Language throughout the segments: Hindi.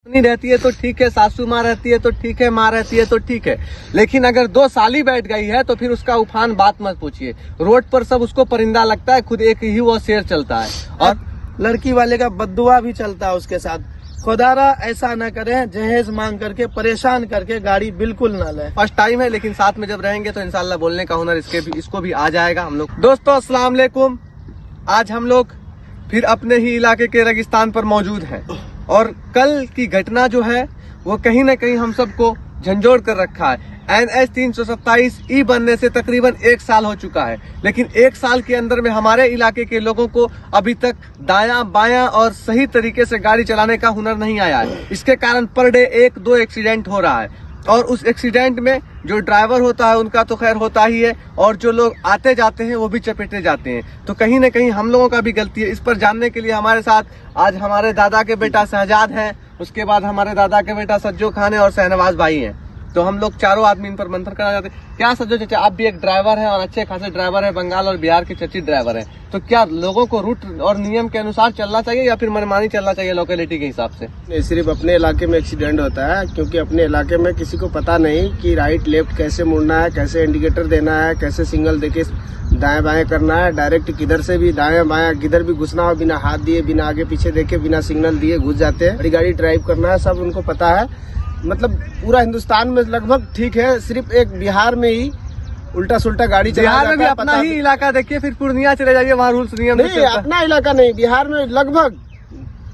पत्नी रहती है तो ठीक है, सासू माँ रहती है तो ठीक है, माँ रहती है तो ठीक है, लेकिन अगर दो साली बैठ गई है तो फिर उसका उफान बात मत पूछिए। रोड पर सब उसको परिंदा लगता है, खुद एक ही वो शेर चलता है। और लड़की वाले का बद्दुआ भी चलता है उसके साथ। खुदारा ऐसा न करें, जहेज मांग करके परेशान करके गाड़ी बिल्कुल न ले। फर्स्ट टाइम है, लेकिन साथ में जब रहेंगे तो इंशाल्लाह बोलने का हुनर इसको भी आ जाएगा। हम लोग दोस्तों अस्सलाम वालेकुम। आज हम लोग फिर अपने ही इलाके के रेगिस्तान पर मौजूद हैं और कल की घटना जो है वो कहीं ना कहीं हम सबको झंझोड़ कर रखा है। NH 327 ई बनने से तकरीबन 1 साल हो चुका है, लेकिन 1 साल के अंदर में हमारे इलाके के लोगों को अभी तक दायां बायां और सही तरीके से गाड़ी चलाने का हुनर नहीं आया है। इसके कारण पर डे 1-2 एक्सीडेंट हो रहा है और उस एक्सीडेंट में जो ड्राइवर होता है उनका तो खैर होता ही है और जो लोग आते जाते हैं वो भी चपेटे जाते हैं। तो कहीं ना कहीं हम लोगों का भी गलती है। इस पर जानने के लिए हमारे साथ आज हमारे दादा के बेटा शहजाद हैं, उसके बाद हमारे दादा के बेटा सज्जो खान है और शहनवाज भाई हैं। तो हम लोग चारों आदमी इन पर मंथन करना चाहते हैं। क्या सज्जो चाचा, आप भी एक ड्राइवर हैं और अच्छे खासे ड्राइवर हैं, बंगाल और बिहार के चर्चित ड्राइवर हैं, तो क्या लोगों को रूट और नियम के अनुसार चलना चाहिए या फिर मनमानी चलना चाहिए लोकेलिटी के हिसाब से? नहीं, सिर्फ अपने इलाके में एक्सीडेंट होता है क्योंकि अपने इलाके में किसी को पता नहीं कि राइट लेफ्ट कैसे मुड़ना है, कैसे इंडिकेटर देना है, कैसे सिग्नल देके दाएं बाएं करना है, डायरेक्ट किधर से भी दाएं बाएं किधर भी घुसना हो, बिना हाथ दिए, बिना आगे पीछे देखे, बिना सिग्नल दिए घुस जाते हैं। बड़ी गाड़ी ड्राइव करना है, सब उनको पता है। मतलब पूरा हिंदुस्तान में लगभग ठीक है, सिर्फ एक बिहार में ही उल्टा सुल्टा गाड़ी चला बिहार में भी अपना ही इलाका देखिए, फिर पूर्णिया चले जाइए, वहाँ रूल्स नियम नहीं, अपना इलाका नहीं, बिहार में लगभग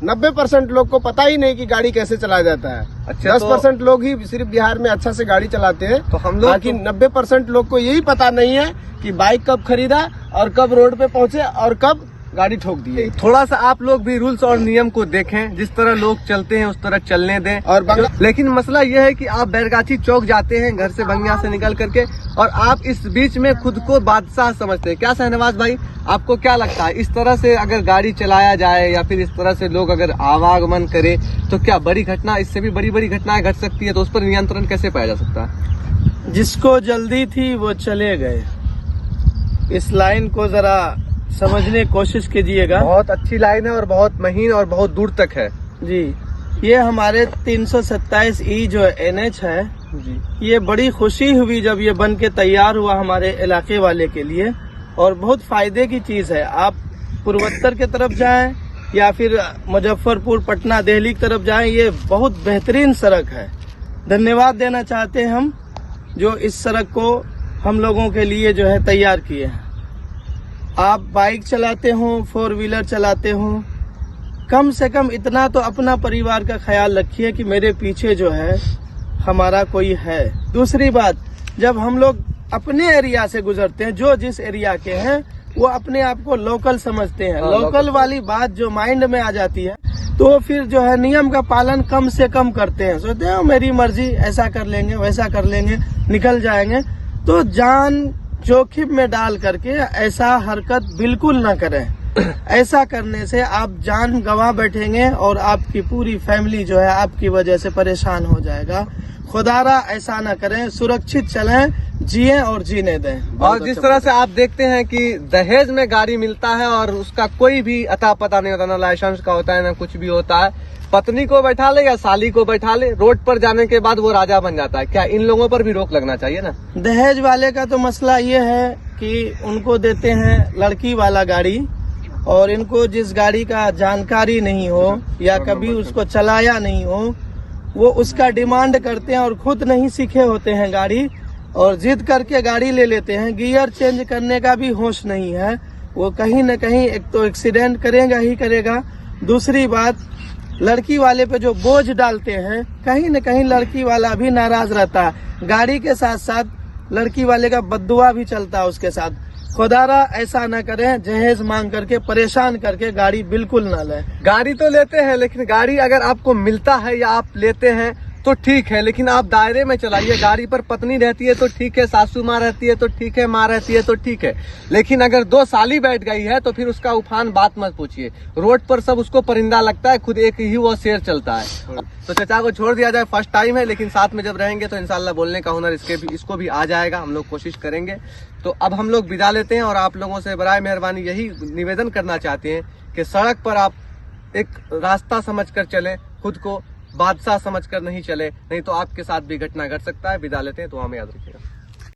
90% लोग को पता ही नहीं कि गाड़ी कैसे चलाया जाता है। अच्छा, 10% लोग ही सिर्फ बिहार में अच्छा से गाड़ी चलाते हैं। तो हम लोग बाकी 90% लोग को यही पता नहीं है कि बाइक कब खरीदा और कब रोड पे पहुंचे और कब गाड़ी ठोक दी। थोड़ा सा आप लोग भी रूल्स और नियम को देखें, जिस तरह लोग चलते हैं उस तरह चलने दें। और लेकिन मसला यह है कि आप बैरगाछी चौक जाते हैं घर से बंगिया से निकल करके और आप इस बीच में खुद को बादशाह समझते हैं। क्या शहनवाज भाई, आपको क्या लगता है इस तरह से अगर गाड़ी चलाया जाए या फिर इस तरह से लोग अगर आवागमन करे तो क्या बड़ी घटना, इससे भी बड़ी घटनाएं घट सकती है? तो उस पर नियंत्रण कैसे पाया जा सकता है? जिसको जल्दी थी वो चले गए। इस लाइन को जरा समझने की कोशिश कीजिएगा। बहुत अच्छी लाइन है और बहुत महीन और बहुत दूर तक है जी। ये हमारे 327 ई जो NH है जी, ये बड़ी खुशी हुई जब ये बन के तैयार हुआ हमारे इलाके वाले के लिए और बहुत फायदे की चीज है। आप पूर्वोत्तर की तरफ जाएं या फिर मुजफ्फरपुर, पटना, दिल्ली की तरफ जाएं, ये बहुत बेहतरीन सड़क है। धन्यवाद देना चाहते हैं हम जो इस सड़क को हम लोगों के लिए जो है तैयार किए हैं। आप बाइक चलाते हो, 4 व्हीलर चलाते हो, कम से कम इतना तो अपना परिवार का ख्याल रखिए कि मेरे पीछे जो है हमारा कोई है। दूसरी बात, जब हम लोग अपने एरिया से गुजरते हैं, जो जिस एरिया के हैं वो अपने आप को लोकल समझते हैं। लोकल वाली बात जो माइंड में आ जाती है तो फिर जो है नियम का पालन कम से कम करते हैं। सोचते हैं मेरी मर्जी, ऐसा कर लेंगे, वैसा कर लेंगे, निकल जाएंगे। तो जान जोखिम में डाल करके ऐसा हरकत बिल्कुल न करें। ऐसा करने से आप जान गंवा बैठेंगे और आपकी पूरी फैमिली जो है आपकी वजह से परेशान हो जाएगा। खुदारा ऐसा न करें, सुरक्षित चलें, जिएं और जीने दें। और जिस तरह से आप देखते हैं कि दहेज में गाड़ी मिलता है और उसका कोई भी अता पता नहीं होता, ना लाइसेंस का होता है ना कुछ भी होता है। पत्नी को बैठा ले या साली को बैठा ले, रोड पर जाने के बाद वो राजा बन जाता है। क्या इन लोगों पर भी रोक लगना चाहिए ना? दहेज वाले का तो मसला ये है कि उनको देते हैं लड़की वाला गाड़ी और इनको जिस गाड़ी का जानकारी नहीं हो या कभी उसको चलाया नहीं हो वो उसका डिमांड करते हैं और खुद नहीं सीखे होते हैं गाड़ी और जिद करके गाड़ी ले लेते हैं। गियर चेंज करने का भी होश नहीं है। वो कहीं न कहीं एक तो एक्सीडेंट करेगा ही करेगा। दूसरी बात, लड़की वाले पे जो बोझ डालते हैं, कहीं न कहीं लड़की वाला भी नाराज रहता है। गाड़ी के साथ साथ लड़की वाले का बद्दुआ भी चलता है उसके साथ। खुदारा ऐसा न करें, जहेज मांग करके परेशान करके गाड़ी बिल्कुल न लें। गाड़ी तो लेते हैं, लेकिन गाड़ी अगर आपको मिलता है या आप लेते हैं तो ठीक है, लेकिन आप दायरे में चलाइए। गाड़ी पर पत्नी रहती है तो ठीक है, सासू माँ रहती है तो ठीक है, माँ रहती है तो ठीक है, लेकिन अगर दो साली बैठ गई है तो फिर उसका उफान बात मत पूछिए। रोड पर सब उसको परिंदा लगता है, खुद एक ही वो शेर चलता है। तो चाचा को छोड़ दिया जाए, फर्स्ट टाइम है, लेकिन साथ में जब रहेंगे तो इंशाल्लाह बोलने का हुनर इसको भी आ जाएगा। हम लोग कोशिश करेंगे। तो अब हम लोग विदा लेते हैं और आप लोगों से बराए मेहरबानी यही निवेदन करना चाहते हैं कि सड़क पर आप एक रास्ता समझकर चलें, खुद को बादशाह समझकर नहीं चले, नहीं तो आपके साथ भी घटना घट सकता है। विदा लेते हैं, तो हमें याद रखिएगा।